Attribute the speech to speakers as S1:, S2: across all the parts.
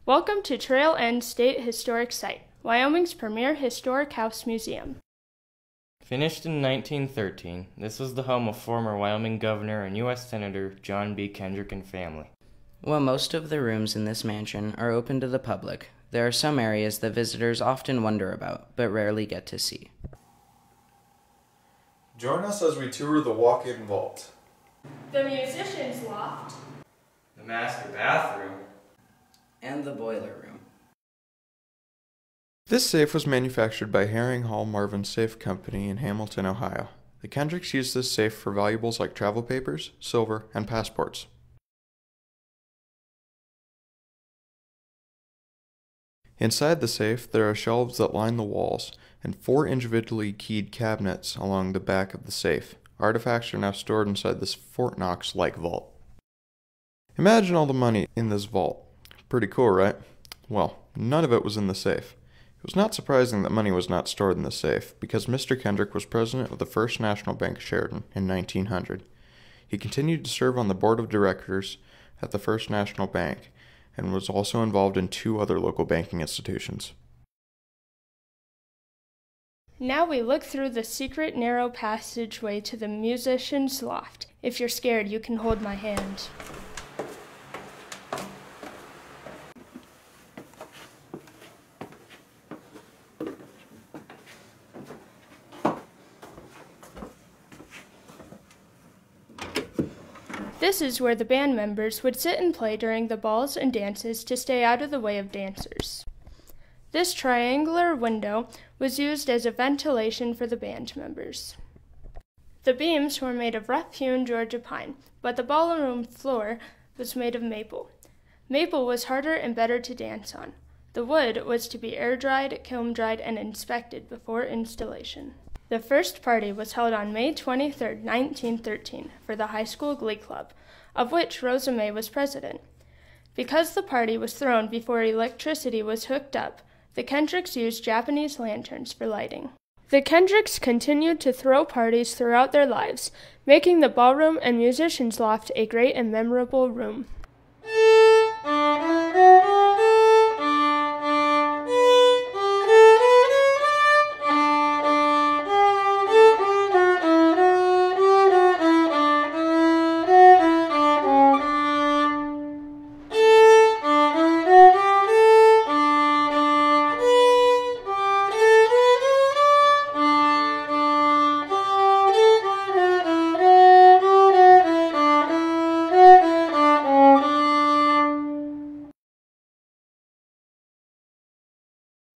S1: Welcome to Trail End State Historic Site, Wyoming's premier historic house museum.
S2: Finished in 1913, this was the home of former Wyoming Governor and U.S. Senator John B. Kendrick and family.
S3: While most of the rooms in this mansion are open to the public, there are some areas that visitors often wonder about, but rarely get to see.
S4: Join us as we tour the Walkin Vault.
S1: The musician's loft.
S2: The master bathroom.
S3: And the boiler room.
S4: This safe was manufactured by Herring Hall Marvin Safe Company in Hamilton, Ohio. The Kendricks used this safe for valuables like travel papers, silver, and passports. Inside the safe, there are shelves that line the walls, and 4 individually keyed cabinets along the back of the safe. Artifacts are now stored inside this Fort Knox-like vault. Imagine all the money in this vault. Pretty cool, right? Well, none of it was in the safe. It was not surprising that money was not stored in the safe, because Mr. Kendrick was president of the First National Bank of Sheridan in 1900. He continued to serve on the board of directors at the First National Bank, and was also involved in 2 other local banking institutions.
S1: Now we look through the secret narrow passageway to the musician's loft. If you're scared, you can hold my hand. This is where the band members would sit and play during the balls and dances to stay out of the way of dancers. This triangular window was used as a ventilation for the band members. The beams were made of rough-hewn Georgia pine, but the ballroom floor was made of maple. Maple was harder and better to dance on. The wood was to be air-dried, kiln-dried, and inspected before installation. The first party was held on May 23, 1913, for the high school glee club, of which Rosa May was president. Because the party was thrown before electricity was hooked up, the Kendricks used Japanese lanterns for lighting. The Kendricks continued to throw parties throughout their lives, making the ballroom and musician's loft a great and memorable room.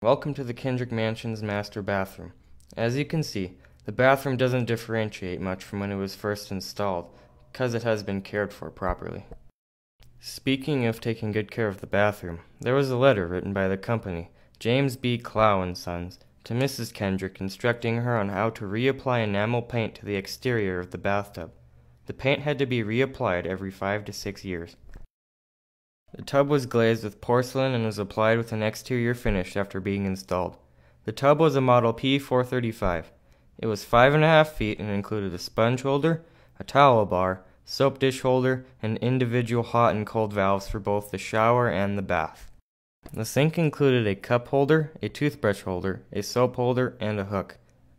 S2: Welcome to the Kendrick Mansion's master bathroom. As you can see, the bathroom doesn't differentiate much from when it was first installed, because it has been cared for properly. Speaking of taking good care of the bathroom, there was a letter written by the company, James B. Clow and Sons, to Mrs. Kendrick instructing her on how to reapply enamel paint to the exterior of the bathtub. The paint had to be reapplied every 5 to 6 years. The tub was glazed with porcelain and was applied with an exterior finish after being installed. The tub was a model P435. It was 5.5 feet and included a sponge holder, a towel bar, soap dish holder, and individual hot and cold valves for both the shower and the bath. The sink included a cup holder, a toothbrush holder, a soap holder, and a hook.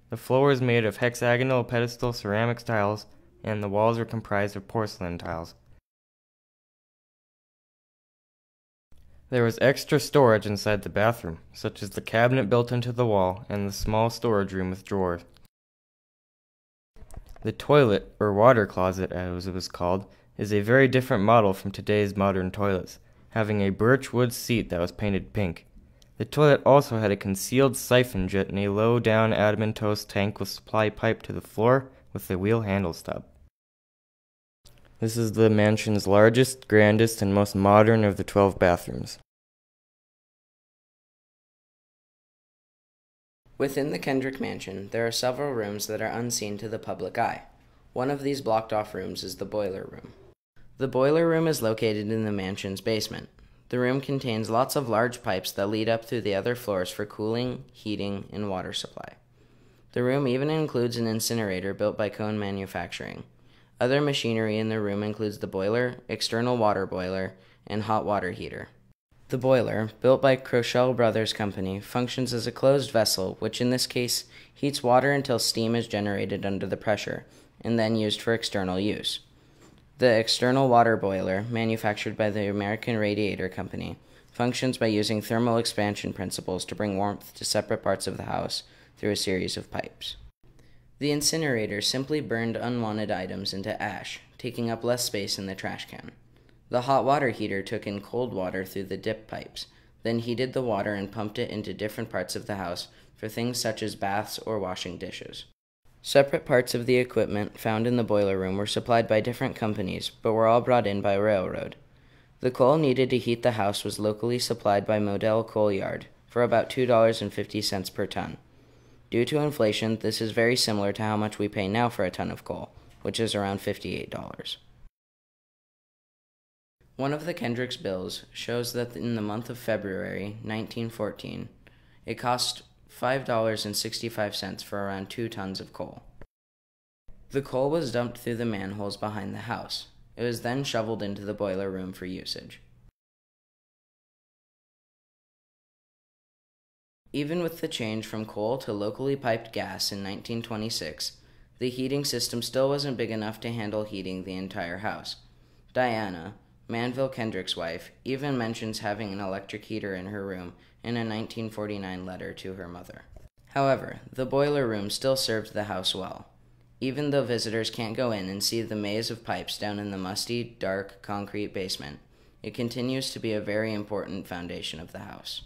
S2: The floor was made of hexagonal pedestal ceramic tiles, and the walls were comprised of porcelain tiles. There was extra storage inside the bathroom, such as the cabinet built into the wall and the small storage room with drawers. The toilet, or water closet as it was called, is a very different model from today's modern toilets, having a birch wood seat that was painted pink. The toilet also had a concealed siphon jet and a low-down adamantose tank with supply pipe to the floor with a wheel handle stub. This is the mansion's largest, grandest, and most modern of the 12 bathrooms.
S3: Within the Kendrick Mansion, there are several rooms that are unseen to the public eye. One of these blocked-off rooms is the boiler room. The boiler room is located in the mansion's basement. The room contains lots of large pipes that lead up through the other floors for cooling, heating, and water supply. The room even includes an incinerator built by Cone Manufacturing. Other machinery in the room includes the boiler, external water boiler, and hot water heater. The boiler, built by Crochelle Brothers Company, functions as a closed vessel, which in this case heats water until steam is generated under the pressure, and then used for external use. The external water boiler, manufactured by the American Radiator Company, functions by using thermal expansion principles to bring warmth to separate parts of the house through a series of pipes. The incinerator simply burned unwanted items into ash, taking up less space in the trash can. The hot water heater took in cold water through the dip pipes, then heated the water and pumped it into different parts of the house for things such as baths or washing dishes. Separate parts of the equipment found in the boiler room were supplied by different companies, but were all brought in by railroad. The coal needed to heat the house was locally supplied by Model Coal Yard for about $2.50 per ton. Due to inflation, this is very similar to how much we pay now for a ton of coal, which is around $58. One of the Kendrick's bills shows that in the month of February 1914, it cost $5.65 for around 2 tons of coal. The coal was dumped through the manholes behind the house. It was then shoveled into the boiler room for usage. Even with the change from coal to locally piped gas in 1926, the heating system still wasn't big enough to handle heating the entire house. Diana, Manville Kendrick's wife, even mentions having an electric heater in her room in a 1949 letter to her mother. However, the boiler room still served the house well. Even though visitors can't go in and see the maze of pipes down in the musty, dark, concrete basement, it continues to be a very important foundation of the house.